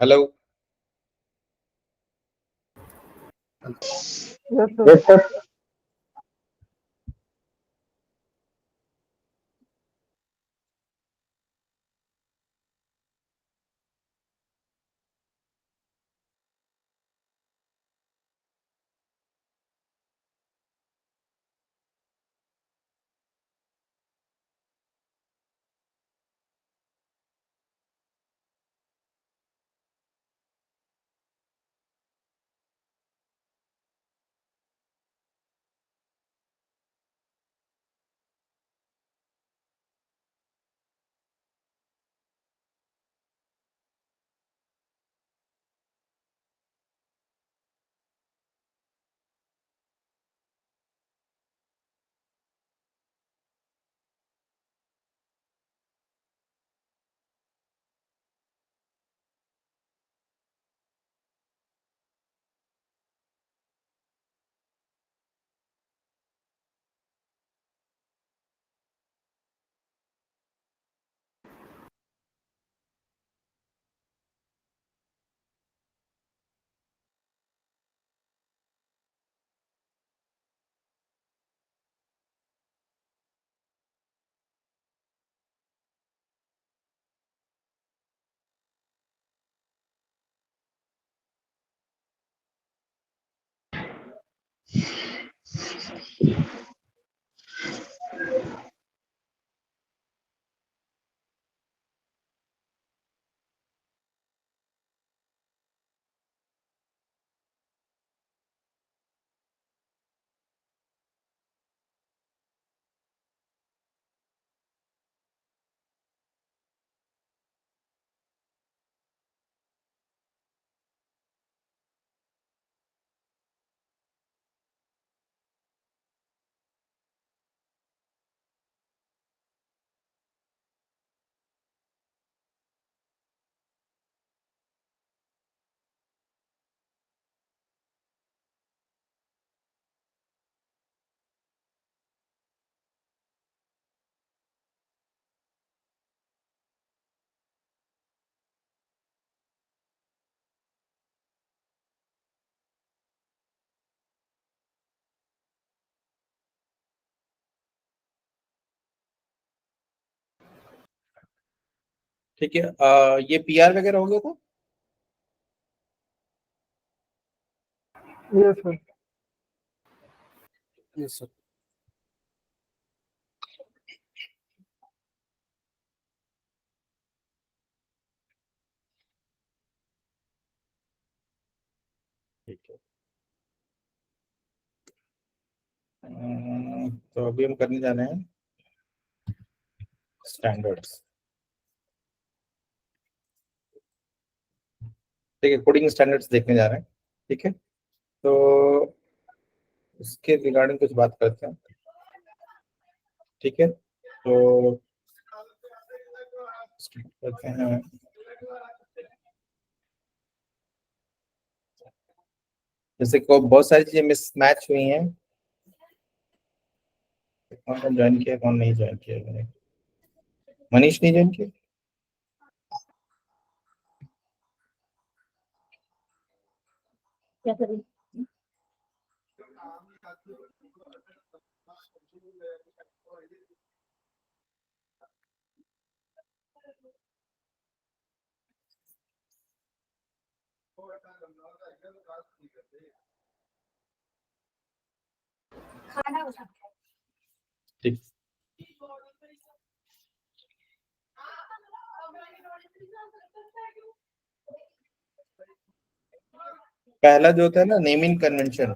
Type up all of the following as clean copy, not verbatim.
Hello. Yes, sir. Yes, sir. ठीक है, ये पीआर वगैरह हो गया था। Yes, sir. Yes sir. ठीक है, तो अभी हम करने जा रहे हैं स्टैंडर्ड्स। ठीक है, कोडिंग स्टैंडर्ड्स देखने जा रहे हैं। ठीक है, तो उसके रिगार्डिंग कुछ बात करते हैं। ठीक है, तो start करते हैं। जैसे को बहुत सारी चीजें मिसमैच हुई हैं। कौन ज्वाइन किया, कौन नहीं ज्वाइन किया मैंने। मनीष नहीं ज्वाइन किया। क्या करें? खाना हो सकता है। ठीक, पहला जो होता है ना नेमिंग कन्वेंशन,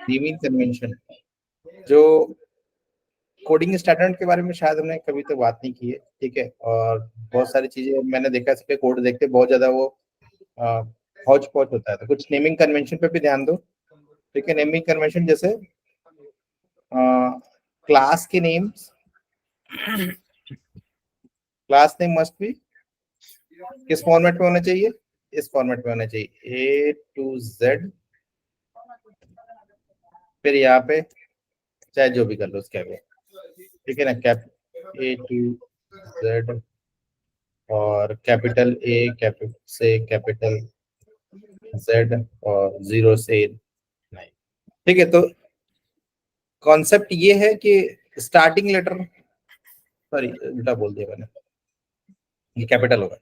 नेमिंग कन्वेंशन जो कोडिंग स्टैंडर्ड के बारे में शायद हमने कभी तो बात नहीं की है। ठीक है, और बहुत सारी चीजें मैंने देखा सबके कोड देखते बहुत ज्यादा वो हौच पौच होता है, तो कुछ नेमिंग कन्वेंशन पे भी ध्यान दो। ठीक है, नेमिंग कन्वेंशन जैसे क्लास के names, class name must be किस फॉर्मेट में होना चाहिए, इस फॉर्मेट में होना चाहिए A to Z। फिर यहाँ पे चाहे जो भी कर लो उसके आगे। ठीक है ना, कैप A to Z और कैपिटल A से कैपिटल Z और 0 से 9। ठीक है, तो कॉन्सेप्ट ये है कि स्टार्टिंग लेटर, सॉरी उल्टा बोल दिया मैंने, ये कैपिटल होगा,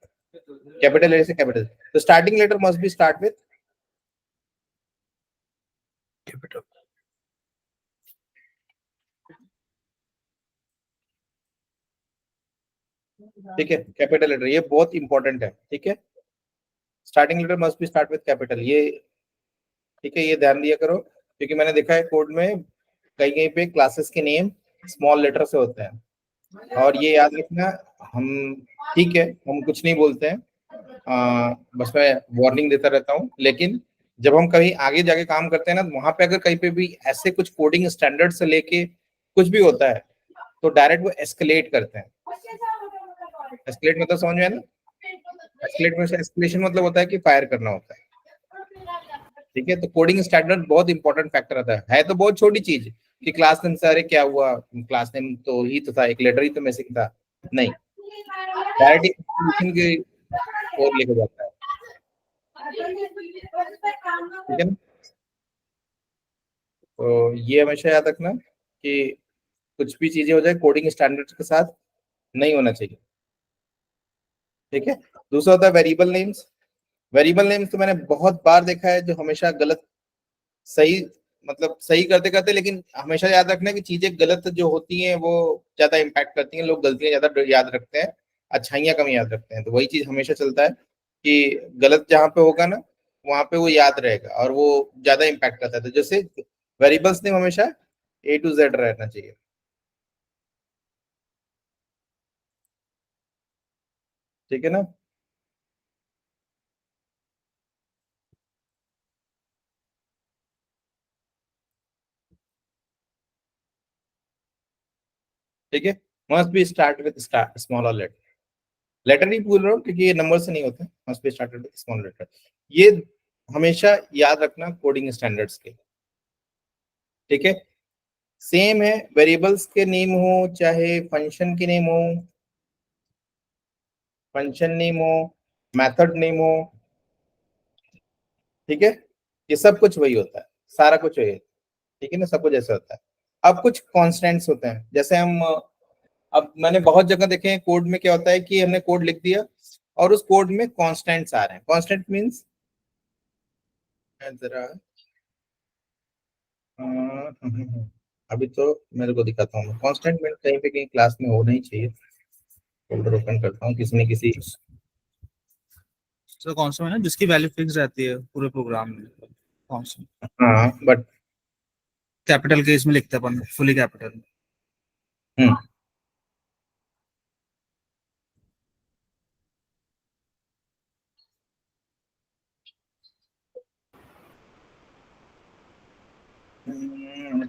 कैपिटल ए से कैपिटल, तो starting letter must be start with capital. ठीक है, कैपिटल लेटर ये बहुत इंपॉर्टेंट है। ठीक है, starting letter must be start with capital, ये ठीक है, ये ध्यान दिया करो, क्योंकि मैंने देखा है कोड में कहीं कहीं पे क्लासेस के नेम स्मॉल लेटर से होते हैं, और ये याद रखना। हम ठीक है, हम कुछ नहीं बोलते हैं, बस मैं वार्निंग देता रहता हूँ, लेकिन जब हम कहीं आगे जाके काम करते हैं ना, वहां पे अगर कहीं पे भी ऐसे कुछ कोडिंग स्टैंडर्ड से लेके कुछ भी होता है, तो डायरेक्ट वो एस्केलेट करते हैं। एस्केलेट मतलब समझ में है ना? एस्केलेट में एस्केलेशन मतलब होता है कि फायर करना होता है। ठीक है, तो कोडिंग स्टैंडर्ड बहुत इंपॉर्टेंट फैक्टर आता है तो बहुत छोटी चीज कि क्लास नेम से अरे क्या हुआ, क्लास नेम तो ही तो था, एक लेटर ही तो मिसिंग था, नहीं, डायरेक्ट एस्केलेशन की ओर लेके जाता है। ठीक है ना, तो ये हमेशा याद रखना कि कुछ भी चीजें हो जाए कोडिंग स्टैंडर्ड्स के साथ नहीं होना चाहिए। ठीक है, दूसरा होता है वेरिएबल नेम्स। वेरिएबल नेम्स तो मैंने बहुत बार देखा है जो हमेशा गलत, सही मतलब सही करते करते, लेकिन हमेशा याद रखना कि चीजें गलत जो होती हैं वो ज्यादा इम्पैक्ट करती हैं, लोग गलतियां ज्यादा याद रखते हैं, अच्छाइयां कम याद रखते हैं। तो वही चीज हमेशा चलता है कि गलत जहाँ पे होगा ना, वहां पे वो याद रहेगा और वो ज्यादा इम्पैक्ट करता है। तो जैसे वेरिएबल्स नेम हमेशा A to Z रहना चाहिए। ठीक है ना, ठीक है, must be start with smaller letter. Letter नहीं भूल रहा हूँ क्योंकि ये नंबर से नहीं होता, must be started with small letter. ये हमेशा याद रखना कोडिंग स्टैंडर्ड्स के। ठीक है, सेम है, वेरिएबल्स के नेम हो चाहे फंक्शन के नेम हो, फंक्शन नेम हो, मेथड नेम हो, ठीक है, ये सब कुछ वही होता है, सारा कुछ वही है। ठीक है ना, सब कुछ ऐसा होता है। अब कुछ कॉन्स्टेंट्स होते हैं, जैसे हम अब मैंने बहुत जगह देखे हैं कोड में क्या होता है कि हमने कोड लिख दिया और उस कोड में कॉन्स्टेंट्स आ रहे हैं। कॉन्स्टेंट मीन्स जरा अभी तो मेरे को दिखाता हूँ, कांस्टेंट मिनट कहीं पे कहीं क्लास में होना ही चाहिए। फोल्डर ओपन करता हूँ, किसी न किसी, सर कौन सा है ना जिसकी वैल्यू फिक्स रहती है पूरे प्रोग्राम में, कौन सा? हाँ बट कैपिटल के इसमें लिखते हैं अपन फुली कैपिटल। हम्म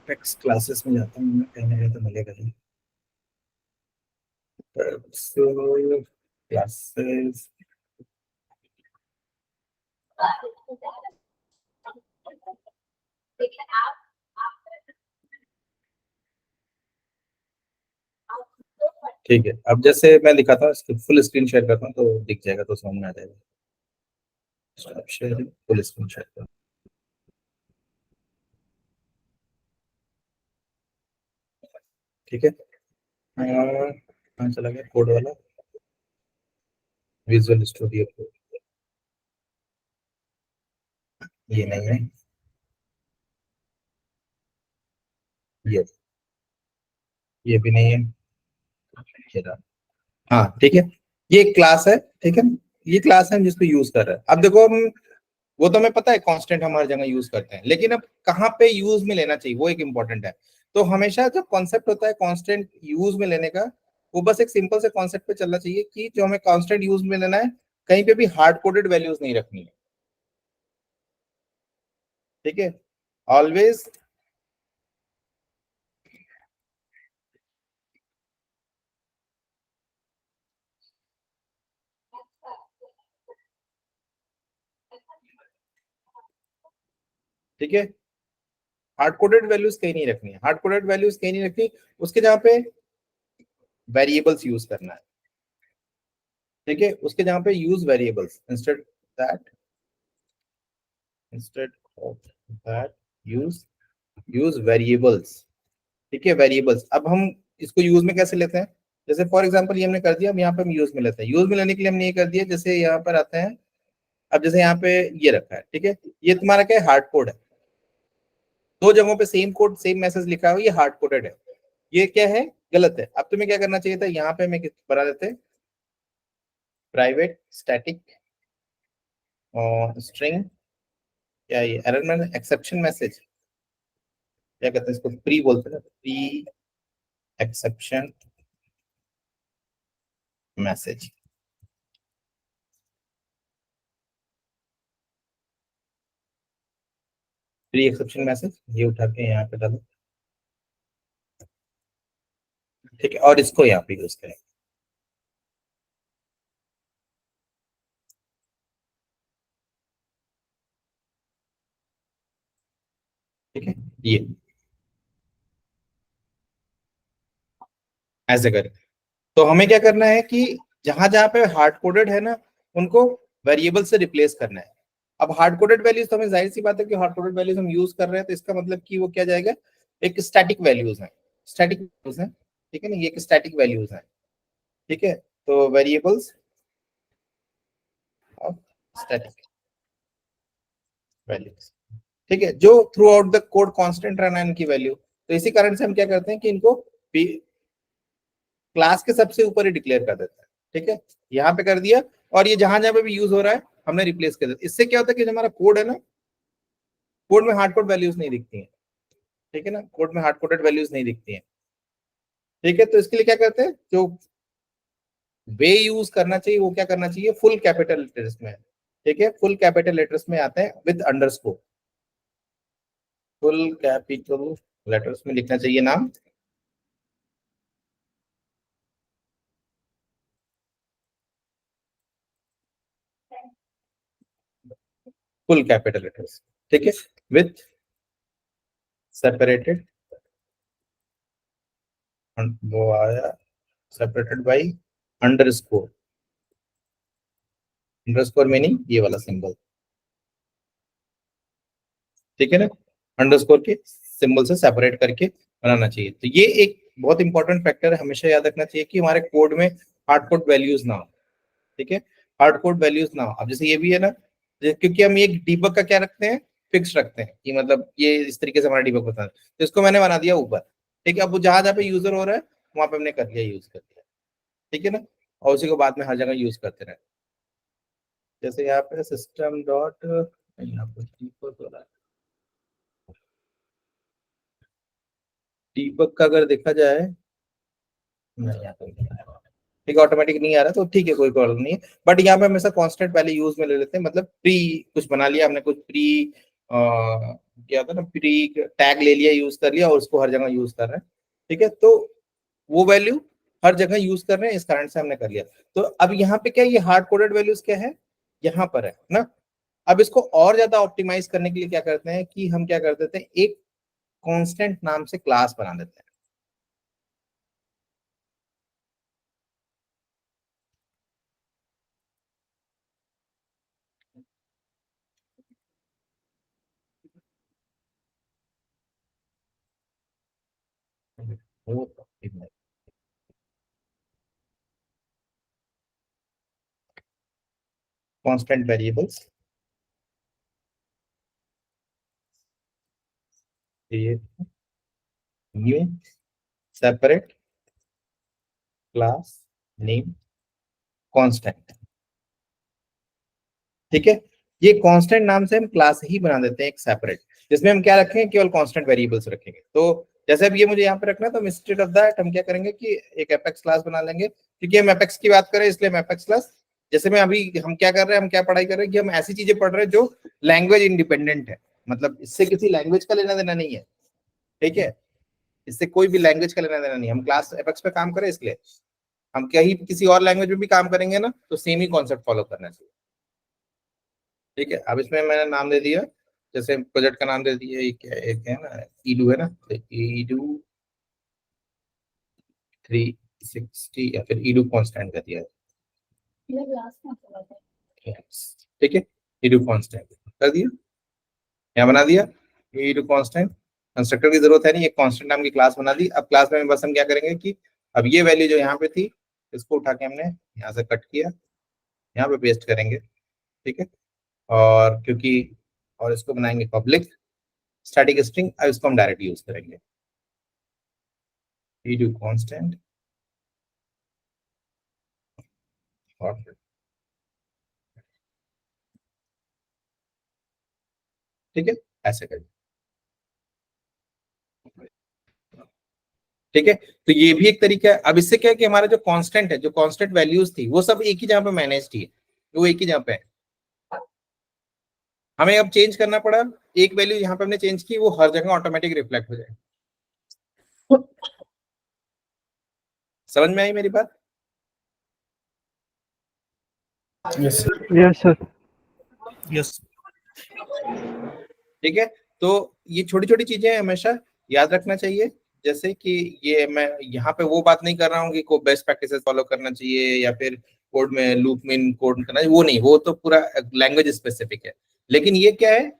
टेक्स्ट क्लासेस में जाता हूँ मैं, कहीं ना कहीं तो मिलेगा ही। क्लासेस, ठीक है, अब जैसे मैं दिखाता हूँ, इसकी फुल स्क्रीन शेयर करता हूँ तो दिख जाएगा, तो समझ में आ जाएगा। Stop sharing, full screen share करता हूँ। ठीक है, कहाँ चला गया कोड वाला, विजुअल स्टूडियो कोड, ये नहीं है, ये भी नहीं है, ये रहा। हाँ ठीक है, ये क्लास है। ठीक है, ये क्लास है हम जिसको यूज कर रहे हैं। अब देखो हम, वो तो हमें पता है कांस्टेंट हम हर जगह यूज करते हैं, लेकिन अब कहाँ पे यूज में लेना चाहिए वो एक इंपॉर्टेंट है। तो हमेशा जब कॉन्सेप्ट होता है कांस्टेंट यूज में लेने का, वो बस एक सिंपल से कॉन्सेप्ट पे चलना चाहिए कि जो हमें कांस्टेंट यूज में लेना है, कहीं पे भी हार्ड कोडेड वैल्यूज नहीं रखनी है। ठीक है, ऑलवेज, ठीक है, हार्ड कोडेड वैल्यूज कहीं नहीं रखनी है, हार्ड कोडेड वैल्यूज कहीं नहीं रखनी, उसके जहाँ पे वेरिएबल्स यूज करना है। ठीक है, उसके जहां पे use variables that instead of that use use variables. ठीक है, वेरिएबल्स। अब हम इसको यूज में कैसे लेते हैं, जैसे फॉर एग्जांपल ये हमने कर दिया, अब यहाँ पे हम यूज में लेते हैं। यूज में लेने के लिए हमने ये कर दिया, जैसे यहाँ पर आते हैं, अब जैसे यहाँ पे ये रखा है, ठीक है, ये तुम्हारा क्या है, हार्ड कोड है। दो जगहों पे सेम कोड सेम मैसेज लिखा है, ये हार्ड कोडेड है, ये क्या है, गलत है। अब तुम्हें क्या करना चाहिए था, यहाँ पे मैं बना देते प्राइवेट स्टैटिक स्ट्रिंग, क्या ये एरर मैसेज, एक्सेप्शन मैसेज, क्या कहते हैं इसको, प्री बोलते हैं ना, pre exception message. Pre exception message ये उठा के यहाँ पे डालो, ठीक है, और इसको यहाँ पे यूज करें। ठीक है, ये ऐसे करें। तो हमें क्या करना है कि जहां जहां पे हार्ड कोडेड है ना, उनको वेरिएबल से रिप्लेस करना है। अब हार्ड कोडेड वैल्यूज तो हमें जाहिर सी बात है कि हार्ड कोडेड वैल्यूज हम यूज कर रहे हैं, तो इसका मतलब कि वो क्या जाएगा, एक स्टैटिक वैल्यूज है, स्टैटिक वैल्यूज है, ठीक है ना, ये एक स्टैटिक वैल्यूज है। ठीक है, तो वेरिएबल्स ऑफ स्टैटिक वैल्यूज, ठीक है, जो through out the code constant रहना है इनकी वैल्यू। तो इसी कारण से हम क्या करते हैं कि इनको क्लास के सबसे ऊपर ही डिक्लेयर कर देते हैं। ठीक है, यहाँ पे कर दिया, और ये जहां जहां पे भी यूज हो रहा है हमने रिप्लेस कर दिया। इससे क्या होता है कि जो हमारा कोड है ना, कोड में हार्ड कोड वैल्यूज नहीं दिखती हैं। ठीक है ना, कोड में हार्ड कोडेड वैल्यूज नहीं दिखती हैं। ठीक है, तो इसके लिए क्या करते हैं, जो वे यूज करना चाहिए वो क्या करना चाहिए, फुल कैपिटल लेटर्स में। ठीक है, फुल कैपिटल लेटर्स में आते हैं with underscore, full capital letters में लिखना चाहिए नाम, फुल कैपिटल लेटर्स। ठीक है, विथ सेपरेटेड, वो आया separated by underscore, underscore meaning ये वाला सिंबल। ठीक है ना, अंडरस्कोर के सिंबल से सेपरेट करके बनाना चाहिए। तो ये एक बहुत इंपॉर्टेंट फैक्टर है, हमेशा याद रखना चाहिए कि हमारे कोड में हार्ड कोड वैल्यूज ना हो। ठीक है, हार्ड कोड वैल्यूज ना हो। अब जैसे ये भी है ना, क्योंकि हम ये डीबग का क्या रखते हैं, फिक्स रखते हैं कि मतलब ये इस तरीके से हमारा डीबग होता है, तो इसको मैंने बना दिया ऊपर। ठीक है, अब वो जहां जहां पे यूजर हो रहा है वहां पे हमने कर दिया, यूज कर दिया। ठीक है ना, और उसी को बाद में हर जगह यूज करते रहे। जैसे यहाँ पे सिस्टम डॉट, यहाँ पे दीपक का अगर देखा जाए, नहीं यहाँ पे नहीं आ रहा। ठीक है, ऑटोमेटिक नहीं आ रहा तो ठीक है, कोई प्रॉब्लम नहीं है। बट यहाँ पे हमेशा कांस्टेंट पहले यूज में ले लेते हैं, मतलब प्री कुछ बना लिया हमने, कुछ प्री क्या था ना, प्री टैग ले लिया, यूज कर लिया, और उसको हर जगह यूज कर रहे हैं। ठीक है, तो वो वैल्यू हर जगह यूज कर रहे हैं, इस कारण से हमने कर लिया। तो अब यहाँ पे क्या, ये हार्ड कोडेड वैल्यूज क्या है, यहाँ पर है ना। अब इसको और ज्यादा ऑप्टिमाइज करने के लिए क्या करते हैं कि हम क्या कर देते हैं, एक कांस्टेंट नाम से क्लास बना देते हैं। Constant variables, new separate class name constant. ठीक है, ये कांस्टेंट नाम से हम क्लास ही बना देते हैं एक सेपरेट, जिसमें हम क्या रखेंगे, केवल कांस्टेंट वेरिएबल्स रखेंगे। तो जैसे अब ये मुझे यहाँ पे रखना है, तो इंस्टेड ऑफ दैट हम क्या करेंगे कि एक एपेक्स क्लास बना लेंगे, क्योंकि हम एपेक्स की बात करें इसलिए हम एपेक्स क्लास। जैसे मैं अभी, हम क्या कर रहे हैं, हम क्या पढ़ाई कर रहे हैं कि हम ऐसी चीजें पढ़ रहे हैं जो लैंग्वेज इंडिपेंडेंट है, मतलब इससे किसी लैंग्वेज का लेना देना नहीं है। ठीक है, इससे कोई भी लैंग्वेज का लेना देना नहीं, हम क्लास एपेक्स पे काम करें इसलिए। हम कहीं किसी और लैंग्वेज में भी काम करेंगे ना, तो सेम ही कॉन्सेप्ट फॉलो करना चाहिए। ठीक है, अब इसमें मैंने नाम दे दिया, जैसे प्रोजेक्ट का नाम दे दिया, ये क्या एक है ना, ईडू है ना, तो ईडू 360 या फिर ईडू कांस्टेंट कर दिया। ये क्लास में चला था। ठीक है, ई टू कॉन्स्टेंट कर दिया, यहाँ बना दिया ई टू कॉन्स्टेंट। कंस्ट्रक्टर की जरूरत है नहीं, एक कॉन्स्टेंट नाम की क्लास बना दी। अब क्लास में बस हम क्या करेंगे कि अब ये वैल्यू जो यहाँ पे थी इसको उठा के हमने यहाँ से कट किया, यहाँ पे पेस्ट करेंगे। ठीक है, और क्योंकि और इसको बनाएंगे पब्लिक स्टैटिक स्ट्रिंग, अब इसको हम डायरेक्ट यूज करेंगे ई टू कॉन्स्टेंट और ठीक है ऐसे करेंगे। ठीक है, तो ये भी एक तरीका है। अब इससे क्या है कि हमारा जो कांस्टेंट है, जो कांस्टेंट वैल्यूज थी वो सब एक ही जगह पे मैनेज थी, वो एक ही जगह पे है। हमें अब चेंज करना पड़ा, एक वैल्यू यहाँ पे हमने चेंज की, वो हर जगह ऑटोमेटिक रिफ्लेक्ट हो जाए। समझ में आई मेरी बात? Yes yes sir. यस। ठीक है, तो ये छोटी छोटी चीजें हमेशा याद रखना चाहिए। जैसे कि ये मैं यहाँ पे वो बात नहीं कर रहा हूँ कि को बेस्ट प्रैक्टिसेस फॉलो करना चाहिए या फिर कोड में लूप में कोड करना, वो नहीं, वो तो पूरा लैंग्वेज स्पेसिफिक है। लेकिन ये क्या है,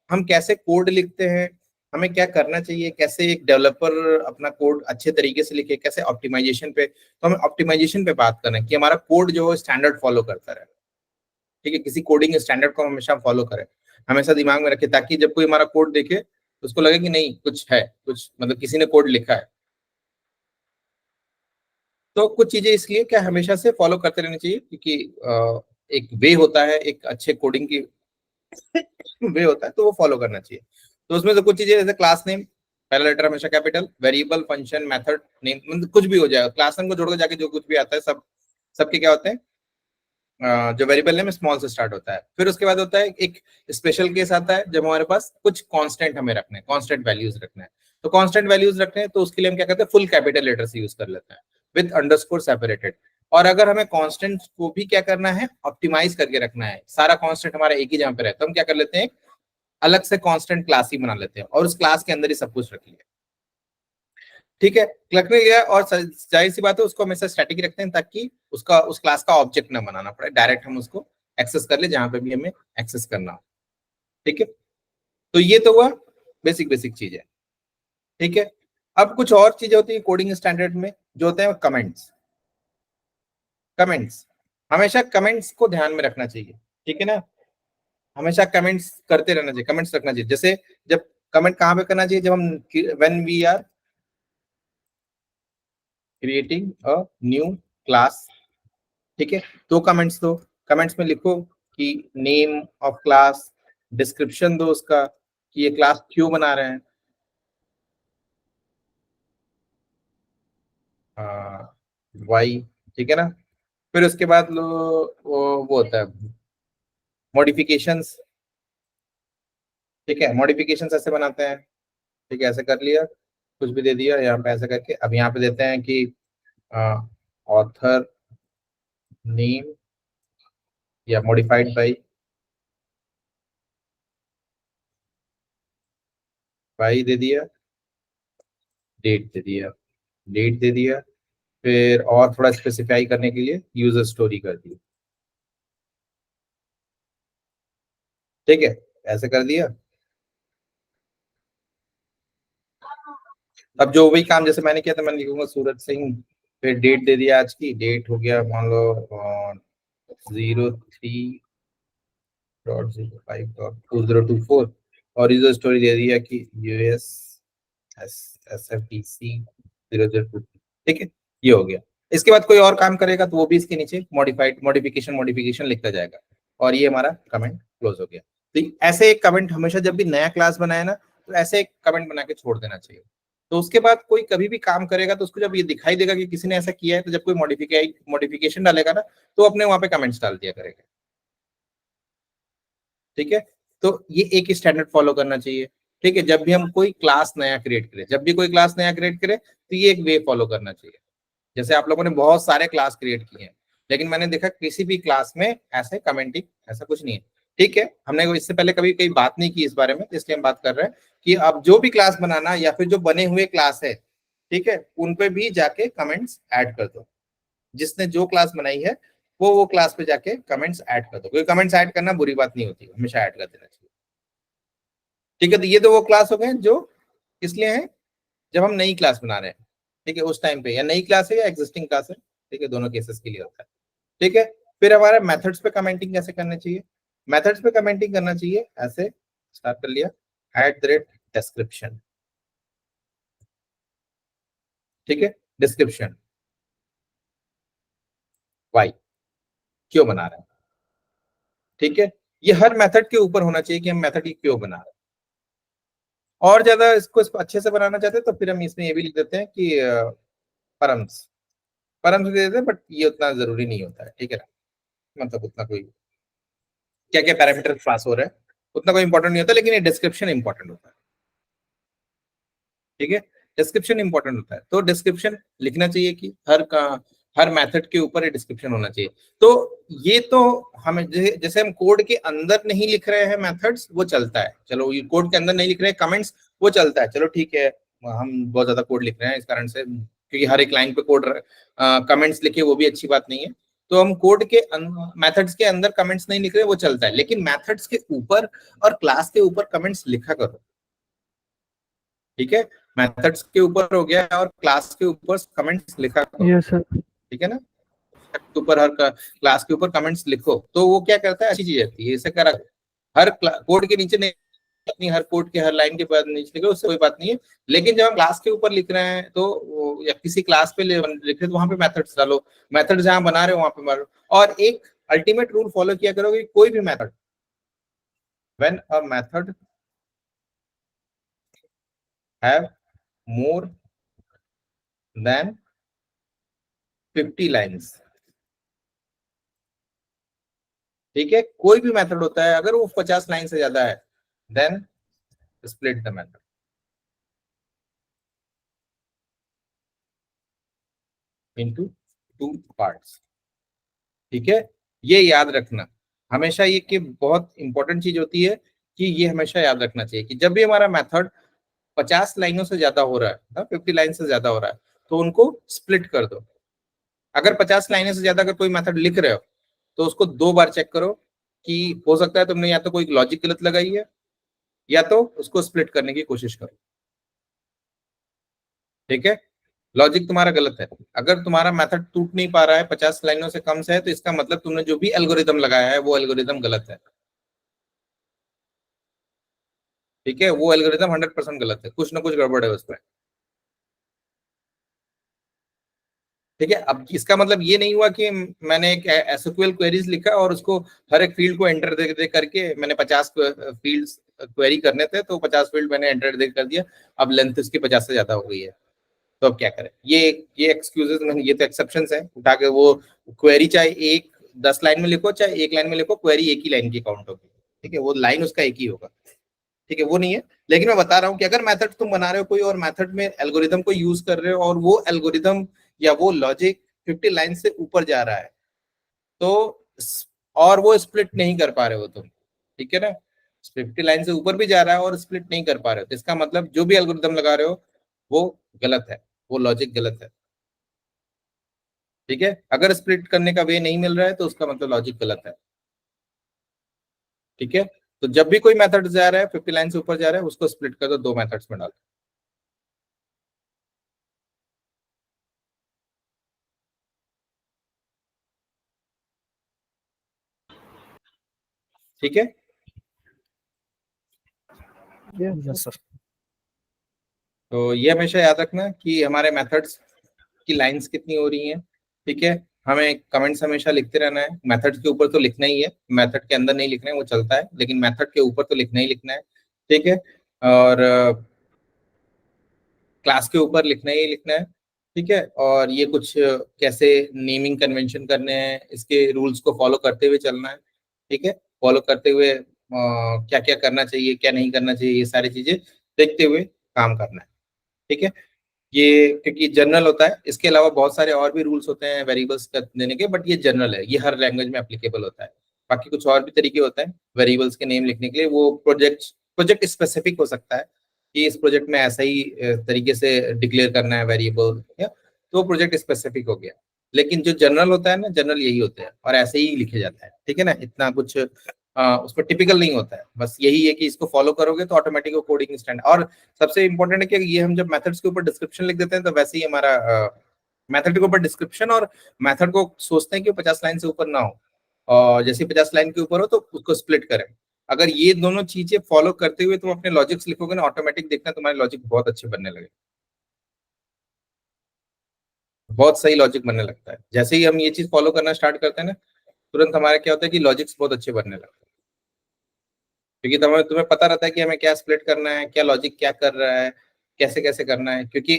हम कैसे कोड लिखते हैं, हमें क्या करना चाहिए, कैसे एक डेवलपर अपना कोड अच्छे तरीके से लिखे, कैसे ऑप्टिमाइजेशन पे, तो हमें ऑप्टिमाइजेशन पे बात करना है कि हमारा कोड जो है स्टैंडर्ड फॉलो करता रहे। ठीक है, किसी कोडिंग स्टैंडर्ड को हमेशा फॉलो करें, हमेशा दिमाग में रखें, ताकि जब कोई हमारा कोड देखे तो उसको लगे कि नहीं कुछ है, कुछ मतलब किसी ने कोड लिखा है। तो कुछ चीजें इसलिए क्या हमेशा से फॉलो करते रहनी चाहिए, क्योंकि एक वे होता है, एक अच्छे कोडिंग की वे होता है, तो वो फॉलो करना चाहिए। तो उसमें से कुछ चीजें जैसे क्लास नेम, पहला लेटर हमेशा capital, variable, function, method name, मतलब कुछ भी हो जाएगा, क्लास नेम को जोड़कर जाके जो कुछ भी आता है सब सबके क्या होते हैं, जो वेरिएबल नेम स्मॉल से स्टार्ट होता है। फिर उसके बाद होता है एक स्पेशल केस आता है जब हमारे पास कुछ कांस्टेंट हमें रखने हैं, कांस्टेंट वैल्यूज रखना है। तो कांस्टेंट वैल्यूज रखने हैं तो उसके लिए हम क्या करते हैं, फुल कैपिटल लेटर से यूज कर लेते हैं विद अंडरस्कोर सेपरेटेड। और अगर हमें कांस्टेंट को भी क्या करना है, ऑप्टिमाइज करके रखना है, सारा कांस्टेंट हमारा एक ही जगह पे रहता है, तो हम क्या कर लेते हैं, अलग से कांस्टेंट क्लास ही बना लेते हैं और उस क्लास के अंदर ही सब कुछ रख लिया। ठीक है, क्लियर गया। और जाहिर सी बात है उसको हमेशा स्टैटिक रखते हैं ताकि उसका उस क्लास का ऑब्जेक्ट ना बनाना पड़े, डायरेक्ट हम उसको एक्सेस कर ले जहां पे भी हमें एक्सेस करना हो। ठीक है, तो ये तो हुआ बेसिक बेसिक चीज है। ठीक है, अब कुछ और चीजें होती है कोडिंग स्टैंडर्ड में जो होते हैं कमेंट्स। कमेंट्स हमेशा कमेंट्स को ध्यान में रखना चाहिए। ठीक है ना, हमेशा कमेंट्स करते रहना चाहिए, कमेंट्स रखना चाहिए। जैसे जब कमेंट कहाँ पे करना चाहिए, जब हम when we are creating a new class. ठीक है, तो कमेंट्स में लिखो कि नेम ऑफ क्लास, डिस्क्रिप्शन दो उसका कि ये क्लास क्यों बना रहे हैं, वाई। ठीक है ना, फिर उसके बाद लो वो होता है मॉडिफिकेशंस। ठीक है, मॉडिफिकेशंस ऐसे बनाते हैं। ठीक है, ऐसे कर लिया, कुछ भी दे दिया यहाँ पे ऐसे करके। अब यहाँ पे देते हैं कि ऑथर नेम या मॉडिफाइड बाई दे दिया, डेट दे दिया, डेट दे दिया, फिर और थोड़ा स्पेसिफाई करने के लिए यूजर स्टोरी कर दी। ठीक है, ऐसे कर दिया। अब जो वही काम जैसे मैंने किया था, मैंने लिखूंगा सूरज सिंह, फिर डेट दे दिया, आज की डेट हो गया मान लो 03.05.2024 और यूजर स्टोरी दे दिया कि यूएस SFTC 002। ठीक है, ये हो गया। इसके बाद कोई और काम करेगा तो वो भी इसके नीचे मॉडिफिकेशन लिखता जाएगा और ये हमारा कमेंट क्लोज हो गया। तो ऐसे एक कमेंट हमेशा जब भी नया क्लास बनाए ना, तो ऐसे एक कमेंट बना के छोड़ देना चाहिए। तो उसके बाद कोई कभी भी काम करेगा तो उसको जब ये दिखाई देगा कि किसी ने ऐसा किया है, तो जब कोई मॉडिफिकेशन डालेगा ना, तो अपने वहां पे कमेंट्स डाल दिया करेगा। ठीक है, तो ये एक स्टैंडर्ड फॉलो करना चाहिए। ठीक है, जब भी हम कोई क्लास नया क्रिएट करें, तो ये एक वे फॉलो करना चाहिए। जैसे आप लोगों ने बहुत सारे क्लास क्रिएट किए हैं, लेकिन मैंने देखा किसी भी क्लास में ऐसे कमेंटिंग ऐसा कुछ नहीं है। ठीक है, हमने इससे पहले कभी कहीं बात नहीं की इस बारे में, इसलिए हम बात कर रहे हैं कि अब जो भी क्लास बनाना या फिर जो बने हुए क्लास है, ठीक है, उन पे भी जाके कमेंट्स ऐड कर दो। जिसने जो क्लास बनाई है वो क्लास पे जाके कमेंट्स ऐड कर दो, क्योंकि कमेंट्स ऐड करना बुरी बात नहीं होती, हमेशा ऐड कर देना चाहिए। ठीक है, तो ये तो वो क्लास हो गए जो किस लिए है, जब हम नई क्लास बना रहे हैं, ठीक है, उस टाइम पे, या नई क्लास है या एग्जिस्टिंग क्लास है, ठीक है, दोनों केसेस के लिए होता है। ठीक है, फिर हमारा मेथड्स पे कमेंटिंग कैसे करना चाहिए, मेथड्स पे कमेंटिंग करना चाहिए ऐसे, स्टार्ट कर लिया @description, ठीक है, डिस्क्रिप्शन, वाई, क्यों बना रहे हैं, ठीक है, ये हर मेथड के ऊपर होना चाहिए कि हम मेथड क्यों बना रहे हैं। और ज्यादा इसको अच्छे से बनाना चाहते हैं तो फिर हम इसमें ये भी लिख देते हैं कि परम्स, परम्स दे देते हैं, बट ये उतना जरूरी नहीं होता है, ठीक है ना, मतलब उतना कोई क्या क्या पैरामीटर पास हो रहा है उतना कोई इंपॉर्टेंट नहीं होता, लेकिन ये डिस्क्रिप्शन इंपॉर्टेंट होता है। ठीक है, डिस्क्रिप्शन इंपॉर्टेंट होता है, तो डिस्क्रिप्शन लिखना चाहिए कि हर मेथड के ऊपर ये डिस्क्रिप्शन होना चाहिए। तो ये तो हमें जैसे हम कोड के अंदर नहीं लिख रहे हैं मेथड्स, वो चलता है, चलो ये कोड के अंदर नहीं लिख रहे हैं कमेंट्स, वो चलता है, चलो ठीक है, हम बहुत ज्यादा कोड लिख रहे हैं इस कारण से, क्योंकि हर एक लाइन पे कोड कमेंट्स लिखे वो भी अच्छी बात नहीं है, तो हम कोड के मेथड्स के अंदर कमेंट्स नहीं लिख रहे, वो चलता है, लेकिन मेथड्स के ऊपर और क्लास के ऊपर कमेंट्स लिखा करो। ठीक है, मेथड्स के ऊपर हो गया और क्लास के ऊपर कमेंट्स लिखा करो। Yes sir. ठीक है ना, के ऊपर हर क्लास के ऊपर कमेंट्स लिखो, तो वो क्या करता है, अच्छी चीज रहती है, इसे करा हर कोड के नीचे नहीं, अपनी हर कोड के हर लाइन के बाद नीचे लिखो, उससे कोई बात नहीं है, लेकिन जब हम क्लास के ऊपर लिख रहे हैं तो या किसी क्लास पे लिख रहे हैं तो वहां पे मेथड्स डालो, मेथड जहां बना रहे हो वहां पे मारो, और एक अल्टीमेट रूल फॉलो किया करोगे, कोई भी method, when a method have more than 50 lines, ठीक है, कोई भी मेथड होता है अगर वो 50 लाइन से ज्यादा है, then split the method into 2 parts. ठीक है, ये याद रखना हमेशा, ये कि बहुत इंपॉर्टेंट चीज होती है कि ये हमेशा याद रखना चाहिए कि जब भी हमारा मेथड 50 लाइनों से ज्यादा हो रहा है ना, 50 लाइन से ज्यादा हो रहा है, तो उनको स्प्लिट कर दो। अगर 50 लाइनें से ज्यादा अगर कोई मेथड लिख रहे हो तो उसको 2 बार चेक करो, कि हो सकता है तुमने या तो कोई लॉजिक गलत लगाई है, या तो उसको स्प्लिट करने की कोशिश करो। ठीक है, लॉजिक तुम्हारा गलत है, अगर तुम्हारा मेथड टूट नहीं पा रहा है 50 लाइनों से कम से है, तो इसका मतलब तुमने जो भी एल्गोरिदम लगाया है वो एल्गोरिदम गलत है। ठीक है, वो एल्गोरिदम 100% गलत है, कुछ ना कुछ गड़बड़ है उसमें। ठीक है, अब इसका मतलब ये नहीं हुआ कि मैंने एक एसक्यूएल क्वेरीज लिखा और उसको हर एक फील्ड को एंटर दे करके मैंने 50 फील्ड्स क्वेरी करने थे, तो 50 फील्ड मैंने एंटर दे कर दिया, अब लेंथ इसकी 50 से ज्यादा हो गई है, तो अब क्या करें, ये एक्सक्यूजेस में, ये तो एक्सेप्शंस है, उठा के वो क्वेरी चाहे एक 10 लाइन में लिखो चाहे एक लाइन में लिखो, क्वेरी एक ही लाइन की काउंट होगी। ठीक है, वो लाइन उसका एक ही होगा। ठीक है, वो नहीं है, लेकिन मैं बता रहा हूँ कि अगर मेथड तुम बना रहे हो कोई और मेथड में एल्गोरिदम को यूज कर रहे हो और वो एल्गोरिदम या वो लॉजिक 50 लाइन से ऊपर जा रहा है, तो और वो स्प्लिट नहीं कर पा रहे हो तुम, ठीक है ना, 50 लाइन से ऊपर भी जा रहा है और स्प्लिट नहीं कर पा रहे हो, तो इसका मतलब जो भी एल्गोरिदम लगा रहे हो वो गलत है, वो लॉजिक गलत है। ठीक है, अगर स्प्लिट करने का वे नहीं मिल रहा है तो उसका मतलब लॉजिक गलत है। ठीक है, तो जब भी कोई मेथड जा रहा है 50 लाइन से ऊपर जा रहा है, उसको स्प्लिट कर दो, 2 मेथड्स में डालो। ठीक है, यस सर। तो ये हमेशा याद रखना कि हमारे मेथड्स की लाइंस कितनी हो रही हैं। ठीक है, हमें कमेंट्स हमेशा लिखते रहना है, मेथड के ऊपर तो लिखना ही है, मेथड के अंदर नहीं लिखना है, वो चलता है, लेकिन मेथड के ऊपर तो लिखना ही लिखना है। ठीक है, और क्लास के ऊपर लिखना ही लिखना है। ठीक है, और ये कुछ कैसे नेमिंग कन्वेंशन करने हैं, इसके रूल्स को फॉलो करते हुए चलना है। ठीक है, फॉलो करते हुए क्या क्या करना चाहिए क्या नहीं करना चाहिए, ये सारी चीजें देखते हुए काम करना है। ठीक है, ये क्योंकि जनरल होता है, इसके अलावा बहुत सारे और भी रूल्स होते हैं वेरिएबल्स का देने के, बट ये जनरल है, ये हर लैंग्वेज में एप्लीकेबल होता है। बाकी कुछ और भी तरीके होते हैं वेरिएबल्स के नेम लिखने के लिए, वो प्रोजेक्ट स्पेसिफिक हो सकता है कि इस प्रोजेक्ट में ऐसा ही तरीके से डिक्लेयर करना है वेरिएबल, या तो प्रोजेक्ट स्पेसिफिक हो गया, लेकिन जो जनरल होता है ना, जनरल यही होते हैं और ऐसे ही लिखे जाता है, ठीक है ना, इतना कुछ उसमें टिपिकल नहीं होता है, बस यही है कि इसको फॉलो करोगे तो ऑटोमेटिक वो कोडिंग स्टैंड। और सबसे इंपॉर्टेंट है कि ये हम जब मेथड्स के ऊपर डिस्क्रिप्शन लिख देते हैं तो वैसे ही हमारा मेथड के ऊपर डिस्क्रिप्शन और मेथड को सोचते हैं कि 50 लाइन से ऊपर ना हो, और जैसे 50 लाइन के ऊपर हो तो उसको स्प्लिट करें। अगर ये दोनों चीजें फॉलो करते हुए तुम अपने लॉजिक्स लिखोगे ना, ऑटोमेटिक देखना तुम्हारे लॉजिक बहुत अच्छे बनने लगे, बहुत सही लॉजिक बनने लगता है। जैसे ही हम ये चीज फॉलो करना स्टार्ट करते हैं ना, तुरंत हमारा क्या होता है कि लॉजिक्स बहुत अच्छे बनने लगते हैं, क्योंकि तुम्हें पता रहता है कि हमें क्या स्प्लिट करना है, क्या लॉजिक क्या कर रहा है, कैसे कैसे करना है। क्योंकि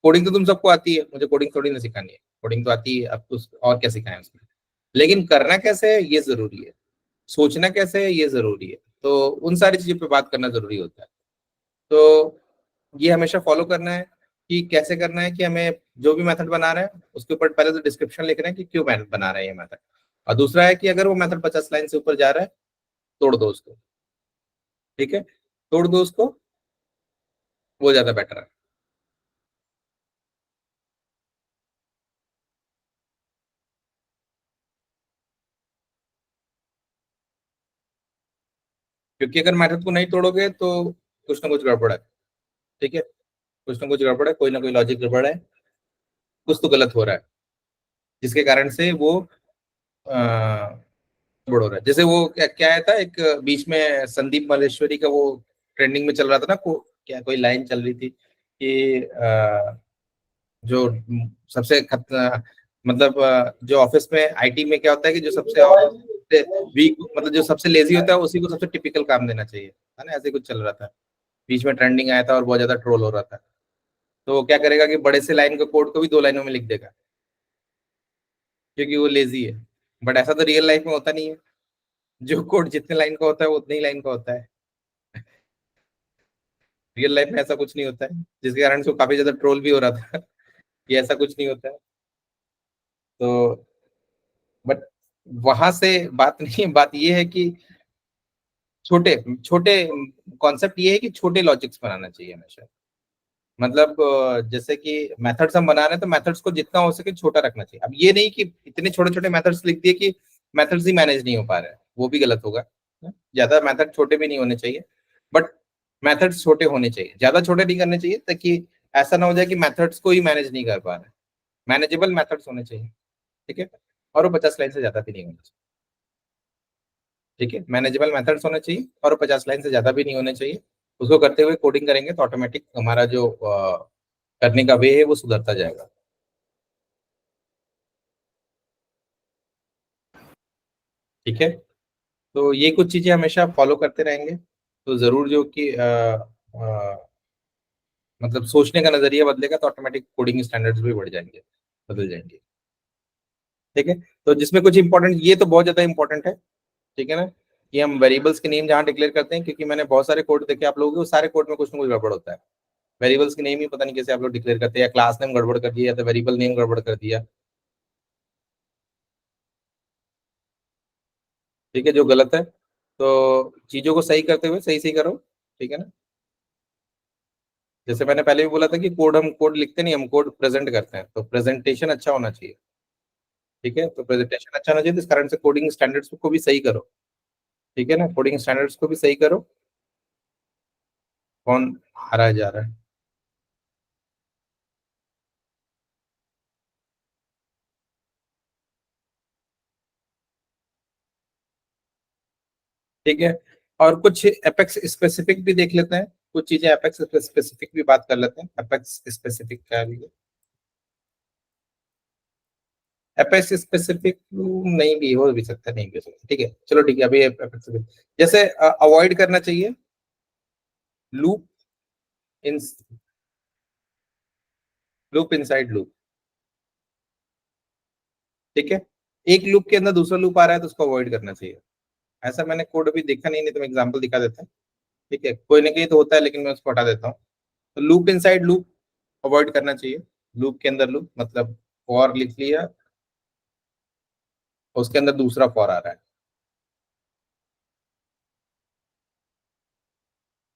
कोडिंग तो तुम सबको आती है, मुझे कोडिंग थोड़ी ना सिखानी है, कोडिंग तो आती है, अब कुछ और क्या सिखाएं उसमें, लेकिन करना कैसे है ये जरूरी है, सोचना कैसे है ये जरूरी है, तो उन सारी चीजों पे बात करना जरूरी होता है। तो ये हमेशा फॉलो करना है कि कैसे करना है, कि हमें जो भी मेथड बना रहे हैं उसके ऊपर पहले तो डिस्क्रिप्शन लिख रहे हैं कि क्यों मेथड बना रहे हैं ये मेथड, और दूसरा है कि अगर वो मेथड 50 लाइन से ऊपर जा रहा है तोड़ दो उसको, ठीक है, तोड़ दो उसको, वो ज्यादा बेटर है। क्योंकि अगर मेथड को नहीं तोड़ोगे तो कुछ ना कुछ गड़बड़ है, ठीक है, कुछ ना कुछ गड़बड़ है, कोई ना कोई लॉजिक गड़बड़ है, कुछ तो गलत हो रहा है, जिसके कारण से वो गड़बड़ हो रहा है। जैसे वो क्या क्या आया था एक बीच में संदीप मल्लेश्वरी का, वो ट्रेंडिंग में चल रहा था ना, क्या कोई लाइन चल रही थी कि जो सबसे मतलब जो ऑफिस में आईटी में क्या होता है कि जो सबसे वीक, मतलब जो सबसे लेजी होता है उसी को सबसे टिपिकल काम देना चाहिए, है ना, ऐसे कुछ चल रहा था, बीच में ट्रेंडिंग आया था और बहुत ज्यादा ट्रोल हो रहा था। तो वो क्या करेगा कि बड़े से लाइन का कोड को भी 2 लाइनों में लिख देगा, क्योंकि वो लेजी है। बट ऐसा तो रियल लाइफ में होता नहीं है, जो कोड जितने लाइन का होता है वो उतनी ही लाइन का होता है। रियल लाइफ में ऐसा कुछ नहीं होता है, जिसके कारण उसको काफी ज्यादा ट्रोल भी हो रहा था कि ऐसा कुछ नहीं होता है। तो बट वहां से बात नहीं है, बात ये है कि छोटे छोटे कॉन्सेप्ट ये है कि छोटे लॉजिक्स बनाना चाहिए हमेशा। मतलब जैसे कि मेथड्स हम बना रहे हैं तो मेथड्स को जितना हो सके छोटा रखना चाहिए। अब ये नहीं कि इतने छोटे छोटे मेथड्स लिख दिए कि मेथड्स ही मैनेज नहीं हो पा रहे हैं, वो भी गलत होगा। ज्यादा मेथड छोटे भी नहीं होने चाहिए, बट मेथड्स छोटे होने चाहिए, ज्यादा छोटे नहीं करने चाहिए, ताकि ऐसा ना हो जाए कि मेथड्स को ही मैनेज नहीं कर पा रहे। मैनेजेबल मेथड्स होने चाहिए, ठीक है, और वो 50 लाइन से ज्यादा भी नहीं होने चाहिए, ठीक है, मैनेजेबल मेथड्स होने चाहिए और वो 50 लाइन से ज्यादा भी नहीं होने चाहिए। उसको करते हुए कोडिंग करेंगे तो ऑटोमेटिक हमारा जो करने का वे है वो सुधरता जाएगा, ठीक है। तो ये कुछ चीजें हमेशा फॉलो करते रहेंगे तो जरूर जो कि मतलब सोचने का नजरिया बदलेगा तो ऑटोमेटिक कोडिंग स्टैंडर्ड्स भी बढ़ जाएंगे, बदल जाएंगे, ठीक है। तो जिसमें कुछ इंपॉर्टेंट, ये तो बहुत ज्यादा इंपॉर्टेंट है, ठीक है ना, कि हम वेरिएबल्स के नेम जहाँ डिक्लेयर करते हैं, क्योंकि मैंने बहुत सारे कोड देखे आप लोगों के, वो सारे कोड में कुछ ना कुछ गड़बड़ होता है। वेरिएबल्स के नेम ही पता नहीं कैसे आप लोग डिक्लेयर करते हैं, या क्लास नेम गड़बड़ कर दिया या तो वेरिएबल नेम गड़बड़ कर दिया, ठीक है, जो गलत है। तो चीजों को सही करते हुए सही सही करो, ठीक है ना। जैसे मैंने पहले भी बोला था कि हम कोड लिखते नहीं, हम कोड प्रेजेंट करते हैं, तो प्रेजेंटेशन अच्छा होना चाहिए, ठीक है, तो प्रेजेंटेशन अच्छा होना चाहिए, तो इस कारण से कोडिंग स्टैंडर्ड्स को भी सही करो, ठीक है ना, कोडिंग स्टैंडर्ड्स को भी सही करो। कौन आ रहा है जा रहा है? ठीक है, और कुछ एपेक्स स्पेसिफिक भी देख लेते हैं, कुछ चीजें एपेक्स स्पेसिफिक भी बात कर लेते हैं। एपेक्स स्पेसिफिक क्या है? एपेक्स स्पेसिफिक नहीं भी हो भी सकता, नहीं भी हो सकता, ठीक है, चलो ठीक है, अभी एपेक्स जैसे अवॉइड करना चाहिए loop in loop inside loop, ठीक है, एक लूप के अंदर दूसरा लूप आ रहा है तो उसको अवॉइड करना चाहिए। ऐसा मैंने कोड अभी देखा नहीं, नहीं तो मैं एग्जांपल दिखा देता हूँ, ठीक है, कोई ना कहीं तो होता है लेकिन मैं उसको हटा देता हूँ। तो लूप इनसाइड लूप अवॉइड करना चाहिए, लूप के अंदर लूप, मतलब फॉर लिख लिया, उसके अंदर दूसरा फॉर आ रहा है,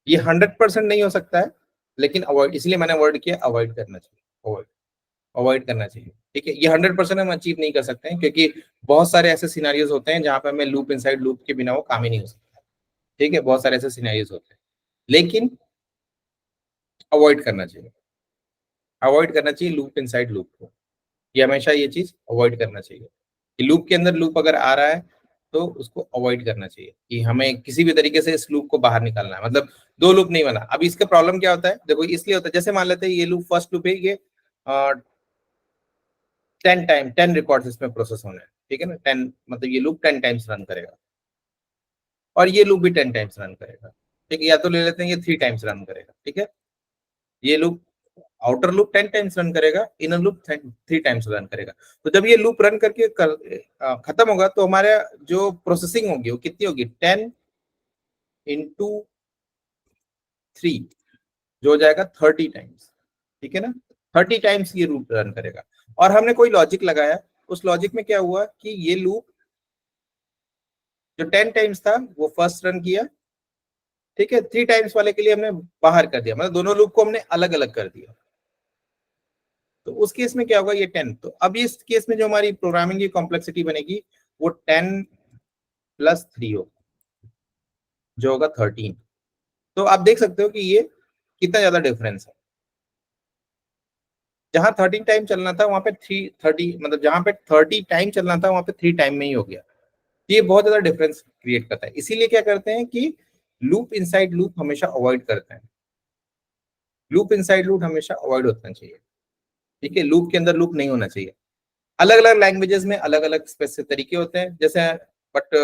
ये 100% नहीं हो सकता है, लेकिन अवॉइड, इसलिए मैंने अवॉइड किया, अवॉइड करना चाहिए, अवॉइड अवॉइड करना चाहिए, ठीक है, ये 100% हम अचीव नहीं कर सकते हैं, क्योंकि बहुत सारे ऐसे सिनेरियोज होते हैं जहां पे हमें लूप इनसाइड लूप के बिना वो काम ही नहीं हो सकता। ठीक है, बहुत सारे ऐसे सिनेरियोज होते हैं, लेकिन अवॉइड करना चाहिए, अवॉइड करना चाहिए लूप इनसाइड लूप को। ये हमेशा ये चीज अवॉइड करना चाहिए कि लूप के अंदर लूप अगर आ रहा है तो उसको अवॉइड करना चाहिए, कि हमें किसी भी तरीके से इस लूप को बाहर निकालना है, मतलब दो लूप नहीं बना। अब इसका प्रॉब्लम क्या होता है, देखो इसलिए होता है, जैसे मान लेते हैं ये लूप फर्स्ट लूप है, ये 10 रिकॉर्ड्स इसमें प्रोसेस होने हैं, ठीक है ना, 10 मतलब ये लूप 10 टाइम्स रन करेगा, और ये लूप भी 10 टाइम्स रन करेगा। ठीक है, या तो ले लेते हैं ये 3 टाइम्स रन करेगा। ठीक है, ये loop outer loop 10 times run करेगा, इनर लूप 3 टाइम्स रन करेगा। तो जब ये लूप रन करके खत्म होगा तो हमारे जो प्रोसेसिंग होगी वो कितनी होगी, 10 × 3, जो हो जाएगा 30 टाइम्स। ठीक है ना, 30 टाइम्स ये लूप रन करेगा। और हमने कोई लॉजिक लगाया, उस लॉजिक में क्या हुआ कि ये लूप जो 10 टाइम्स था वो फर्स्ट रन किया, ठीक है, 3 टाइम्स वाले के लिए हमने बाहर कर दिया, मतलब दोनों लूप को हमने अलग अलग कर दिया। तो उस केस में क्या होगा, ये 10, तो अब इस केस में जो हमारी प्रोग्रामिंग की कॉम्प्लेक्सिटी बनेगी वो 10 + 3 होगा, जो होगा 13। तो आप देख सकते हो कि ये कितना ज्यादा डिफरेंस है। जहां 13 टाइम चलना था वहां पे 330, मतलब जहां पे 30 टाइम चलना था वहां पे 3 टाइम में ही हो गया। ये बहुत ज्यादा डिफरेंस क्रिएट करता है। इसीलिए क्या करते हैं कि लूप इनसाइड लूप हमेशा अवॉइड करते हैं, लूप इनसाइड लूप हमेशा अवॉइड होना चाहिए। ठीक है, लूप के अंदर लूप नहीं होना चाहिए। अलग अलग लैंग्वेजेस में अलग अलग स्पेसिफिक तरीके होते हैं, जैसे बट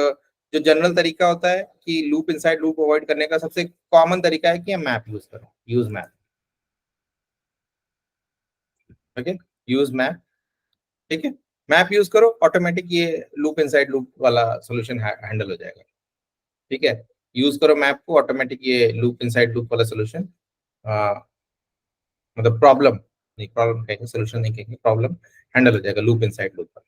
जो जनरल तरीका होता है कि लूप इनसाइड लूप अवॉइड करने का सबसे कॉमन तरीका है कि मैप यूज करो, use map. Okay, use map. ठीक है, मैप यूज करो, ऑटोमेटिक ये लूप इनसाइड लूप वाला सोल्यूशन हैंडल हो जाएगा। ठीक है, यूज करो मैप को, ऑटोमेटिक ये लूप इनसाइड लूप वाला सोल्यूशन, मतलब प्रॉब्लम नहीं, प्रॉब्लम कहेंगे, सोल्यूशन नहीं कहेंगे, प्रॉब्लम हैंडल हो जाएगा लूप इनसाइड लूप पर।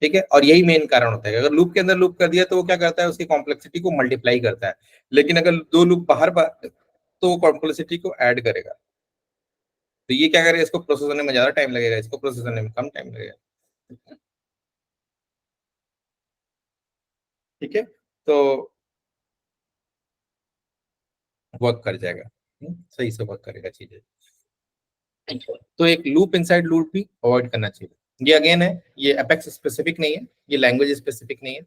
ठीक है, और यही मेन कारण होता है, अगर लूप के अंदर लूप कर दिया तो वो क्या करता है, उसकी कॉम्प्लेक्सिटी को मल्टीप्लाई करता है, लेकिन अगर दो लूप बाहर तो वो कॉम्प्लेक्सिटी को ऐड करेगा। तो ये क्या करेगा, इसको प्रोसेस होने में ज्यादा टाइम लगेगा, इसको प्रोसेस होने में कम टाइम लगेगा। ठीक है, तो वर्क कर जाएगा, सही से वर्क करेगा चीजें। तो एक लूप इनसाइड लूप भी अवॉइड करना चाहिए। ये अगेन है, ये एपेक्स स्पेसिफिक नहीं है, ये लैंग्वेज स्पेसिफिक नहीं है,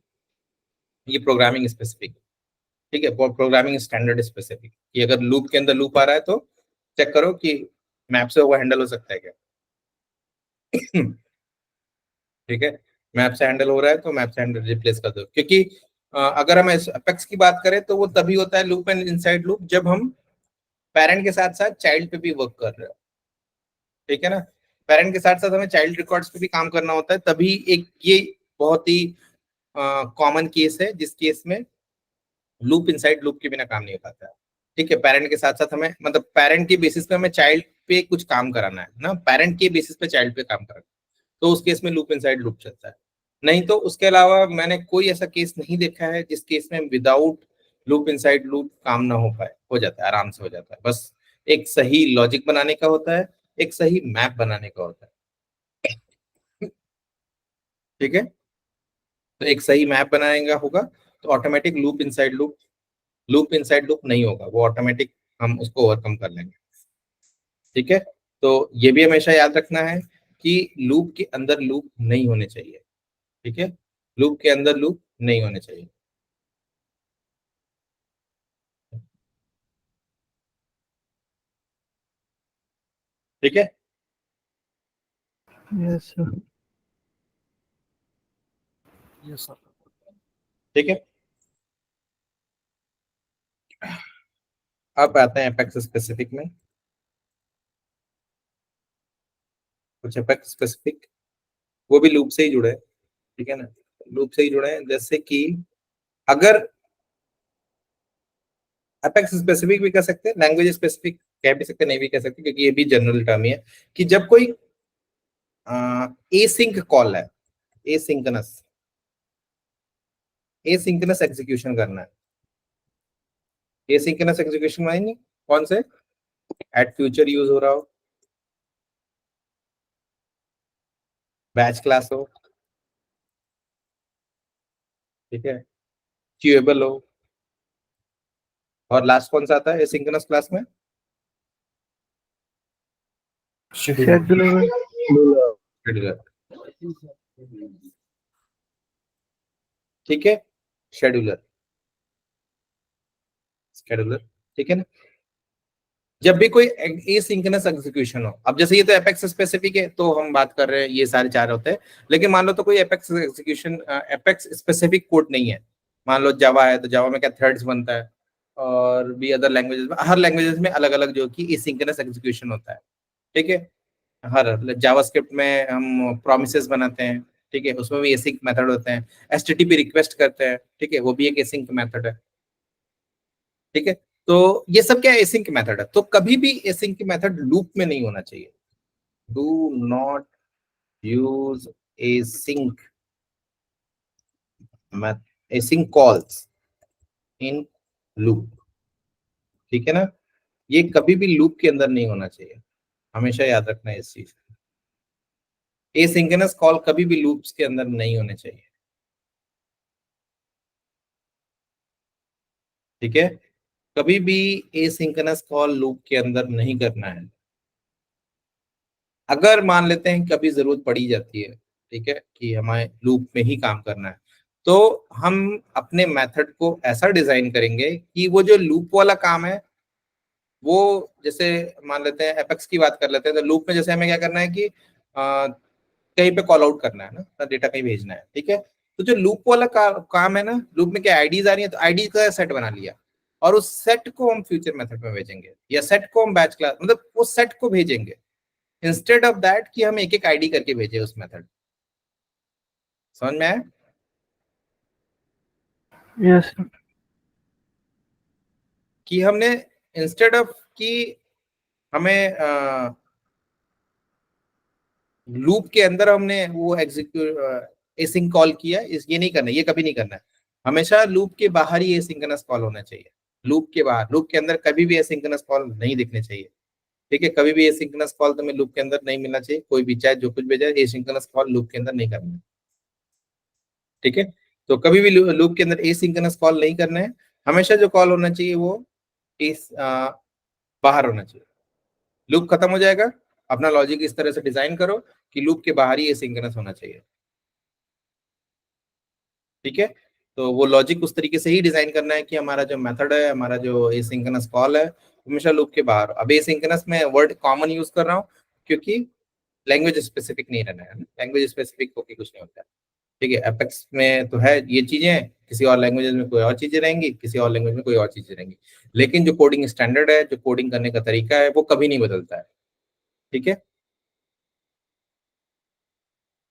ये प्रोग्रामिंग स्पेसिफिक। ठीक है, प्रोग्रामिंग स्टैंडर्ड स्पेसिफिक, कि अगर लूप के अंदर लूप आ रहा है तो चेक करो कि मैप से वो हैंडल हो सकता है क्या। ठीक है, मैप से हैंडल हो रहा है तो मैप से हैंडल रिप्लेस कर दो, क्योंकि अगर हम अपेक्स की बात करें तो वो तभी होता है लूप एंड इनसाइड लूप जब हम पेरेंट के साथ साथ चाइल्ड पे भी वर्क कर रहे हो। ठीक है ना, पेरेंट के साथ साथ हमें चाइल्ड रिकॉर्ड्स पे भी काम करना होता है, तभी एक ये बहुत ही कॉमन केस है जिस केस में लूप इनसाइड लूप के बिना काम नहीं हो पाता है। ठीक है, पेरेंट के साथ साथ हमें, मतलब पेरेंट के बेसिस पे हमें चाइल्ड पे कुछ काम कराना है ना, पेरेंट के बेसिस पे चाइल्ड पे काम कराना है, तो उस केस में लूप इनसाइड लूप चलता है। नहीं तो उसके अलावा मैंने कोई ऐसा केस नहीं देखा है जिस केस में विदाउट लूप इनसाइड लूप काम ना हो पाए। हो जाता है, आराम से हो जाता है, बस एक सही लॉजिक बनाने का होता है, एक सही मैप बनाने का होता है। ठीक है, तो एक सही मैप बनाने का होगा तो ऑटोमेटिक लूप इनसाइड लूप नहीं होगा, वो ऑटोमेटिक हम उसको ओवरकम कर लेंगे। ठीक है, तो ये भी हमेशा याद रखना है कि लूप के अंदर लूप नहीं होने चाहिए। ठीक है, लूप के अंदर लूप नहीं होने चाहिए। ठीक है, यस सर। Yes sir. ठीक है, अब आते हैं एपेक्स स्पेसिफिक में। कुछ एपेक्स स्पेसिफिक वो भी लूप से ही जुड़े हैं। ठीक है ना, लूप से ही जुड़े हैं, जैसे कि अगर एपेक्स स्पेसिफिक भी कह सकते हैं, लैंग्वेज स्पेसिफिक कह भी सकते, नहीं भी कह सकते, क्योंकि ये भी जनरल टर्म ही है कि जब कोई एसिंक कॉल है, एसिंक्रोनस एसिंक्रोनस एग्जीक्यूशन करना है। एसिंक्रोनस एग्जीक्यूशन मानी कौन से, एट फ्यूचर यूज हो रहा हो, बैच क्लास हो, ठीक है, क्यूएबल हो, और लास्ट कौन सा आता है एसिंक्रोनस क्लास में? शेड्यूलर। शेड्यूलर, ठीक है, शेड्यूलर, शेड्यूलर, ठीक है ना। जब भी कोई एसिंक्रोनस एग्जीक्यूशन हो, अब जैसे ये तो एपेक्स स्पेसिफिक है तो हम बात कर रहे हैं ये सारे चार होते हैं, लेकिन मान लो तो कोई apex execution apex specific code नहीं है, मान लो जावा है तो जावा में क्या थ्रेड्स बनता है, और भी अदर लैंग्वेजेस में, हर लैंग्वेजेस में अलग अलग जो कि एसिंक्रोनस एग्जीक्यूशन होता है, ठीक है। हर जावास्क्रिप्ट में हम प्रोमिसेस बनाते हैं, ठीक है, उसमें भी एसिंक मेथड होते हैं, एचटीटीपी रिक्वेस्ट करते हैं, ठीक है, वो भी एक एसिंक मेथड है, ठीक है। तो ये सब क्या एसिंक मेथड है, तो कभी भी एसिंक मेथड लूप में नहीं होना चाहिए। Do not use async async calls in loop, ठीक है ना। ये कभी भी लूप के अंदर नहीं होना चाहिए, हमेशा याद रखना है इस चीज। एसिंक्रोनस कॉल कभी भी लूप्स के अंदर नहीं होने चाहिए, ठीक है। कभी भी एसिंक्रोनस कॉल लूप के अंदर नहीं करना है। अगर मान लेते हैं कभी जरूरत पड़ी जाती है, ठीक है, कि हमें लूप में ही काम करना है, तो हम अपने मेथड को ऐसा डिजाइन करेंगे कि वो जो लूप वाला काम है वो, जैसे मान लेते हैं एपेक्स की बात कर लेते हैं, तो लूप में जैसे हमें क्या करना है कि कहीं पे कॉल आउट करना है ना, डेटा कहीं भेजना है, ठीक है। तो जो लूप वाला काम है ना, लूप में क्या आईडीज आ रही है, तो आईडी का सेट बना लिया, और उस सेट को हम फ्यूचर मेथड में भेजेंगे, या सेट को हम बैच क्लास, मतलब उस सेट को भेजेंगे, इंस्टेड ऑफ दैट कि हम एक एक आईडी करके भेजे उस मेथड। समझ में आया? यस। कि हमने इंस्टेड ऑफ कि हमें लूप के अंदर हमने वो एग्जीक्यूट एसिंक कॉल किया, इस ये नहीं करना, ये कभी नहीं करना है। हमेशा लूप के बाहर ही एसिंक्रोनस कॉल होना चाहिए, लूप के बाहर, लूप के अंदर कभी भी एसिंक्रोनस कॉल नहीं दिखने चाहिए, ठीक है। कभी भी एसिंक्रोनस कॉल तुम्हें लूप के अंदर नहीं मिलना चाहिए, कोई भी चाहे जो कुछ भी जाए, एसिंक्रोनस कॉल लूप के अंदर नहीं करना है, ठीक है। तो कभी भी लूप के अंदर एसिंक्रोनस कॉल नहीं करना है, हमेशा जो कॉल होना चाहिए वो इस बाहर होना चाहिए। लूप खत्म हो जाएगा, अपना लॉजिक इस तरह से डिजाइन करो कि लूप के बाहर ही एसिंक्रोनस होना चाहिए, ठीक है। तो वो लॉजिक उस तरीके से ही डिजाइन करना है कि हमारा जो मेथड है, हमारा जो एसिंक्रोनस कॉल है, हमेशा लूप के बाहर। अब एसिंक्रोनस में वर्ड कॉमन यूज कर रहा हूँ क्योंकि लैंग्वेज स्पेसिफिक नहीं रहना है, लैंग्वेज स्पेसिफिक होकर कुछ नहीं होता है, ठीक है। एपेक्स में तो है ये चीजें, किसी और लैंग्वेज में कोई और चीजें रहेंगी, किसी और लैंग्वेज में कोई और चीजें रहेंगी, लेकिन जो कोडिंग स्टैंडर्ड है, जो कोडिंग करने का तरीका है, वो कभी नहीं बदलता है, ठीक है,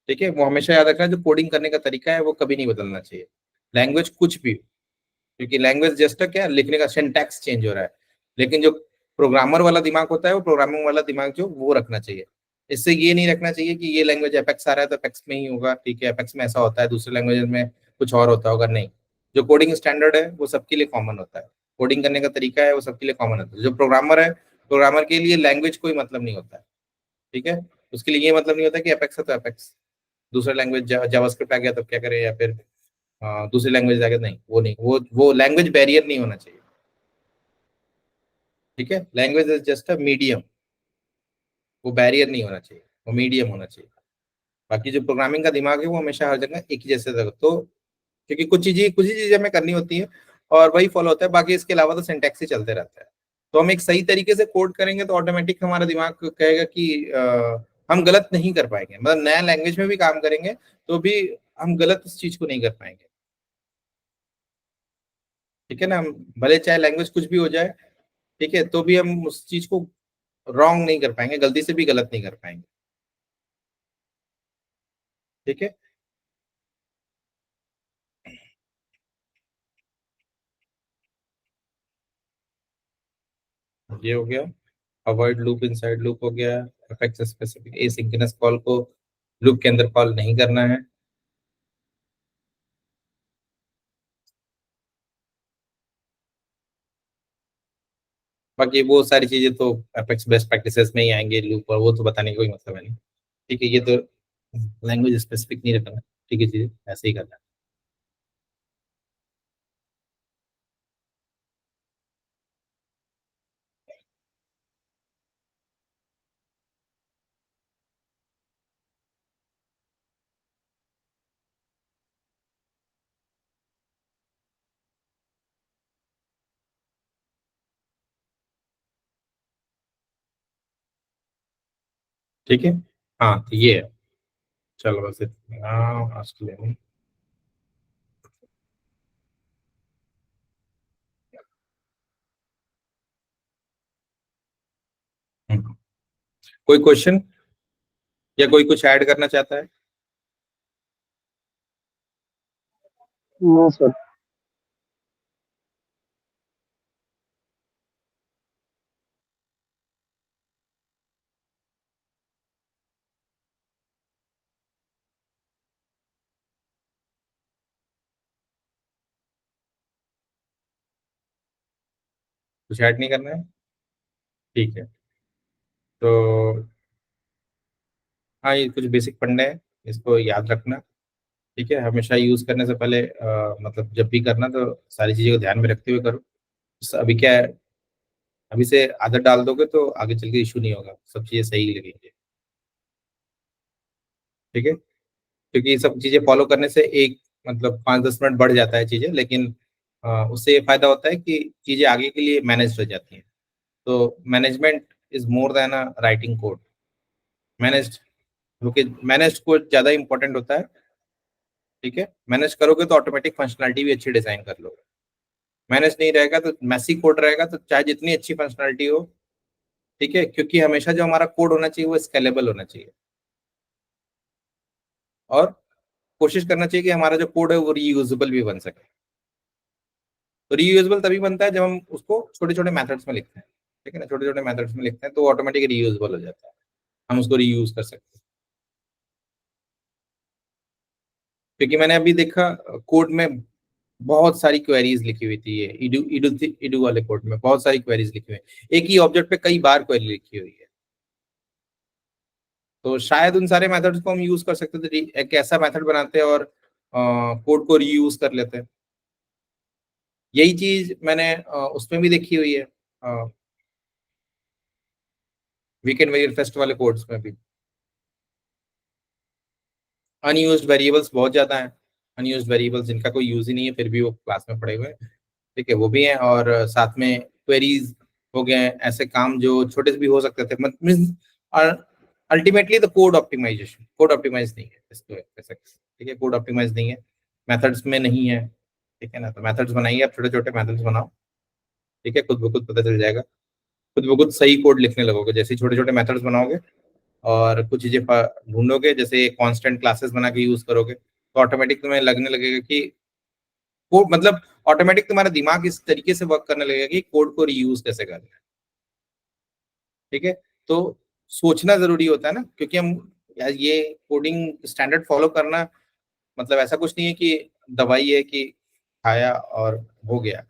ठीक है। वो हमेशा याद रखना, जो कोडिंग करने का तरीका है वो कभी नहीं बदलना चाहिए, लैंग्वेज कुछ भी, क्योंकि लैंग्वेज जस्ट क्या, लिखने का सिंटैक्स चेंज हो रहा है, लेकिन जो प्रोग्रामर वाला दिमाग होता है, वो प्रोग्रामिंग वाला दिमाग जो वो रखना चाहिए। इससे ये नहीं रखना चाहिए कि ये लैंग्वेज एपेक्स आ रहा है तो एपेक्स में ही होगा, ठीक है, एपेक्स में ऐसा होता है, दूसरे लैंग्वेज में कुछ और होता होगा, नहीं। जो कोडिंग स्टैंडर्ड है वो सबके लिए कॉमन होता है, कोडिंग करने का तरीका है वो सबके लिए कॉमन होता है। जो प्रोग्रामर है, प्रोग्रामर के लिए लैंग्वेज कोई मतलब नहीं होता है, ठीक है। उसके लिए ये मतलब नहीं होता कि एपेक्स है तो एपेक्स, दूसरा लैंग्वेज जावास्क्रिप्ट आ गया तो क्या करे, या फिर दूसरी लैंग्वेज आ गया, नहीं, वो नहीं, वो लैंग्वेज बैरियर नहीं होना चाहिए, ठीक है। Language is just a medium, वो बैरियर नहीं होना चाहिए, वो मीडियम होना चाहिए। बाकी जो प्रोग्रामिंग का दिमाग है वो हमेशा हर जगह एक ही जैसे रखो, तो क्योंकि कुछ ही चीजें हमें करनी होती है और वही फॉलो होता है, बाकी इसके अलावा तो सिंटैक्स ही चलते रहता है। तो हम एक सही तरीके से कोड करेंगे तो ऑटोमेटिक हमारा दिमाग कहेगा कि हम गलत नहीं कर पाएंगे, मतलब नया लैंग्वेज में भी काम करेंगे तो भी हम गलत उस चीज को नहीं कर पाएंगे, ठीक है ना। हम भले चाहे लैंग्वेज कुछ भी हो जाए, ठीक है, तो भी हम उस चीज को रॉन्ग नहीं कर पाएंगे, गलती से भी गलत नहीं कर पाएंगे, ठीक है। ये हो गया, अवॉइड लूप इनसाइड लूप हो गया, अफेक्ट स्पेसिफिक एसिंक्रोनस कॉल को लूप के अंदर कॉल नहीं करना है। बाकी वो सारी चीजें तो अपेक्स बेस्ट प्रैक्टिसेस में ही आएंगे लूप, और वो तो बताने का कोई मतलब है नहीं, ठीक है। ये तो लैंग्वेज स्पेसिफिक नहीं रखना, ठीक है, चीजें ऐसे ही करना है। ठीक है, हाँ तो ये है। चलो बस इतना आज के लिए नहीं। कोई क्वेश्चन या कोई कुछ ऐड करना चाहता है? No sir. कुछ ऐड नहीं करना है? ठीक है, तो हाँ ये कुछ बेसिक पढ़ने हैं, इसको याद रखना। ठीक है, हमेशा यूज करने से पहले मतलब जब भी करना तो सारी चीजों को ध्यान में रखते हुए करो। अभी क्या है, अभी से आदत डाल दोगे तो आगे चल के इशू नहीं होगा, सब चीजें सही लगेंगी। ठीक है, क्योंकि ये सब चीजें फॉलो करने से एक मतलब 5-10 मिनट बढ़ जाता है चीजें, लेकिन उससे ये फायदा होता है कि चीजें आगे के लिए मैनेज हो जाती हैं। तो management is more than a writing code. Manage, क्योंकि मैनेज कोड ज्यादा इंपॉर्टेंट होता है। ठीक है, मैनेज करोगे तो ऑटोमेटिक फंक्शनलिटी भी अच्छी डिजाइन कर लोगे। मैनेज नहीं रहेगा तो मैसी कोड रहेगा, तो चाहे जितनी अच्छी फंक्शनलिटी हो। ठीक है, क्योंकि हमेशा जो हमारा कोड होना चाहिए वो स्केलेबल होना चाहिए, और कोशिश करना चाहिए कि हमारा जो कोड है वो रीयूजेबल भी बन सके। तो रीयूजेबल तभी बनता है जब हम उसको छोटे छोटे मेथड्स में लिखते हैं। ठीक है ना, छोटे छोटे मेथड्स में लिखते हैं तो ऑटोमेटिक रीयूजेबल हो जाता है, हम उसको रीयूज कर सकते हैं। क्योंकि मैंने अभी देखा कोड में बहुत सारी क्वेरीज लिखी हुई थी, ये इडू इडू इडू वाले कोड में बहुत सारी क्वेरीज लिखी हुई है, एक ही ऑब्जेक्ट पे कई बार क्वेरी लिखी हुई है। तो शायद उन सारे मेथड्स को हम यूज कर सकते थे, एक ऐसा मेथड बनाते हैं और कोड को रीयूज कर लेते हैं। यही चीज मैंने उसमें भी देखी हुई है, वीकेंड वेरिएबल फेस्ट वाले कोड्स में भी। अनयूज्ड वेरिएबल्स बहुत ज्यादा हैं, अनयूज्ड वेरिएबल्स जिनका कोई यूज ही नहीं है फिर भी वो क्लास में पड़े हुए हैं। ठीक है, वो भी हैं, और साथ में क्वेरीज हो गए हैं, ऐसे काम जो छोटे से भी हो सकते थे। मतलब ultimately the code optimization, code optimize नहीं है इसको कह सकते हैं। ठीक है, कोड ऑप्टिमाइज नहीं है, मेथड्स में नहीं है। ठीक है ना, तो मेथड्स बनाइए, आप छोटे छोटे मेथड्स बनाओ। ठीक है, खुद ब खुद पता चल जाएगा, खुद ब खुद सही कोड लिखने लगोगे जैसे ही छोटे छोटे मेथड्स बनाओगे और कुछ चीजें ढूंढोगे, जैसे कांस्टेंट क्लासेस बना के यूज करोगे तो ऑटोमेटिक तुम्हें लगने लगेगा कि कोड मतलब ऑटोमेटिक तुम्हारा दिमाग इस तरीके से वर्क करने लगेगा कि कोड को रीयूज कैसे करना है। ठीक है, तो सोचना जरूरी होता है ना, क्योंकि हम यार ये कोडिंग स्टैंडर्ड फॉलो करना मतलब ऐसा कुछ नहीं है कि दवाई है कि खाया और हो गया,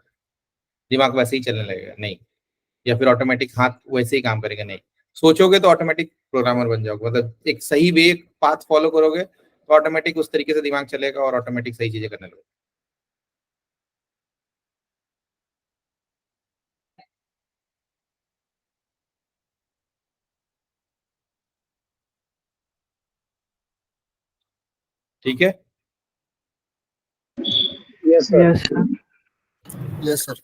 दिमाग वैसे ही चलने लगेगा, नहीं। या फिर ऑटोमेटिक हाथ वैसे ही काम करेगा, नहीं। सोचोगे तो ऑटोमेटिक प्रोग्रामर बन जाओगे, मतलब एक सही वे पाथ फॉलो करोगे तो ऑटोमेटिक उस तरीके से दिमाग चलेगा और ऑटोमेटिक सही चीजें करने लगोगे। ठीक है, yes sir. Yes sir. Yes sir.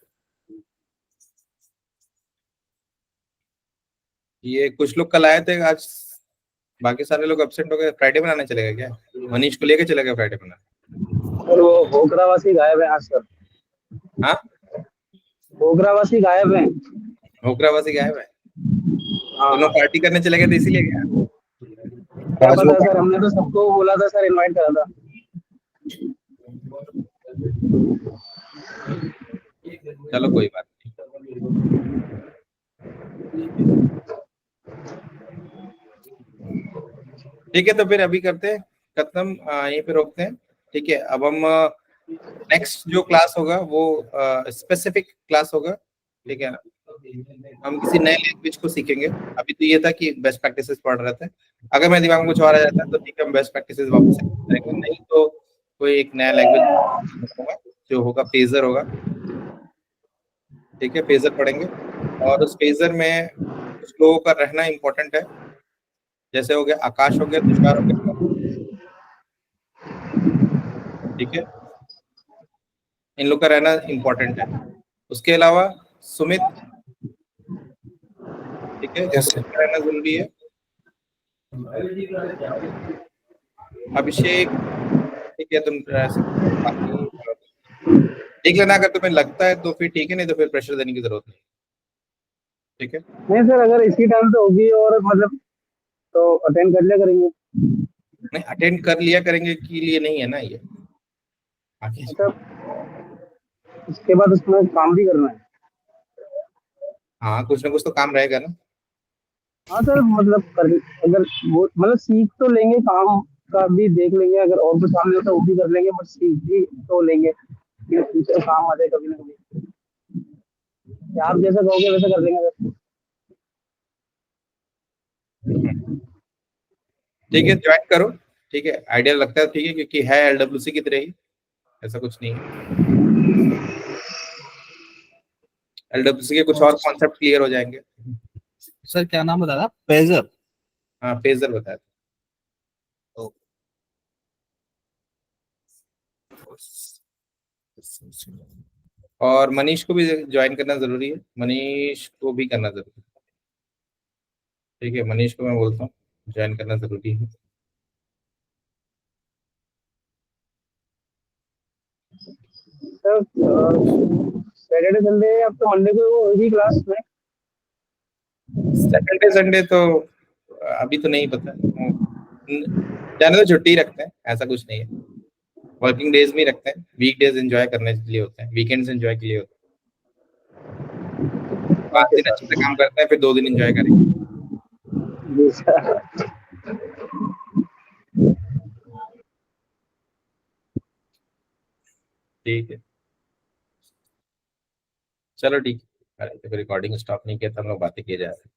ये कुछ लोग कल आए थे, आज बाकी सारे लोग एब्सेंट हो गए। फ्राइडे बनाने चलेगा क्या? मनीष को लेके चला गया फ्राइडे बनाने? और वो भोकरावासी गायब है आज सर। हाँ, भोकरावासी गायब है। भोकरावासी गायब है। हाँ दोनों पार्टी करने चले गए थे इसीलिए गया। क्या आज वो पता सर, हमने तो सबको बोला था सर, इनवाइट करा था। चलो कोई बात नहीं। ठीक है, तो फिर अभी करते हैं खत्म, यहीं पे रोकते हैं। ठीक है, अब हम नेक्स्ट जो क्लास होगा वो स्पेसिफिक क्लास होगा। ठीक है ना, हम किसी नए लैंग्वेज को सीखेंगे। अभी तो ये था कि बेस्ट प्रैक्टिसेस पढ़ रहे थे, अगर मेरे दिमाग में कुछ और आ जाता है तो ठीक है, हम बेस्ट प्रैक्टिसेस वापस करेंगे, नहीं तो कोई एक नया लैंग्वेज जो होगा पेजर होगा, ठीक है, पेजर पढ़ेंगे। और उस पेजर में कुछ लोगों का रहना इंपॉर्टेंट है, जैसे हो गया आकाश, हो गया तुषार, हो गया, ठीक है, इन लोग का रहना इंपॉर्टेंट है। उसके अलावा सुमित, ठीक है, Yes, सुमित का रहना जरूरी है। अभिषेक, ठीक है, तुम रह सकते हो, बाकी देख लेना, अगर तुम्हें लगता है तो फिर ठीक है, नहीं तो फिर प्रेशर देने की जरूरत नहीं, ठीक है। नहीं सर, अगर इसी टाइम पे होगी और मतलब तो अटेंड कर लिया करेंगे। नहीं, अटेंड कर लिया करेंगे के लिए नहीं है ना ये, आगे अच्छा, उसके बाद उसमें काम भी करना है। हाँ, कुछ ना कुछ तो काम रहेगा ना। हाँ सर, मतलब कर, अगर वो मतलब सीख तो लेंगे, काम का भी देख लेंगे, अगर और कुछ काम नहीं होता वो भी कर लेंगे, बट सीख भी तो लेंगे कि फ्यूचर काम आ जाए कभी ना कभी। आप जैसा कहोगे वैसा कर लेंगे सर। ठीक है, ज्वाइन करो, ठीक है, आइडिया लगता है ठीक है, क्योंकि है LWC की तरह ही, ऐसा कुछ नहीं है। LWC के कुछ और कॉन्सेप्ट क्लियर हो जाएंगे। सर क्या नाम बताया? पेजर। हाँ, पेजर बताया। और मनीष को भी ज्वाइन करना जरूरी है, मनीष को भी करना जरूरी है, ठीक है, मनीष को मैं बोलता हूँ ज्वाइन करना जरूरी है। सर सैटरडे संडे अब तो मंडे को वो होगी क्लास में। सैटरडे संडे तो अभी तो नहीं पता, जाने तो छुट्टी ही रखते हैं, ऐसा कुछ नहीं है, वर्किंग डेज में ही रखते हैं, वीक डेज एंजॉय करने के लिए होते हैं, वीकेंड्स एंजॉय के लिए होते हैं। 5 दिन अच्छे से काम करते हैं, फिर 2 दिन एंजॉय करेंगे। जी सर। ठीक है, चलो ठीक है, रिकॉर्डिंग स्टॉप नहीं किया तो हम लोग बातें किए जा रहे हैं।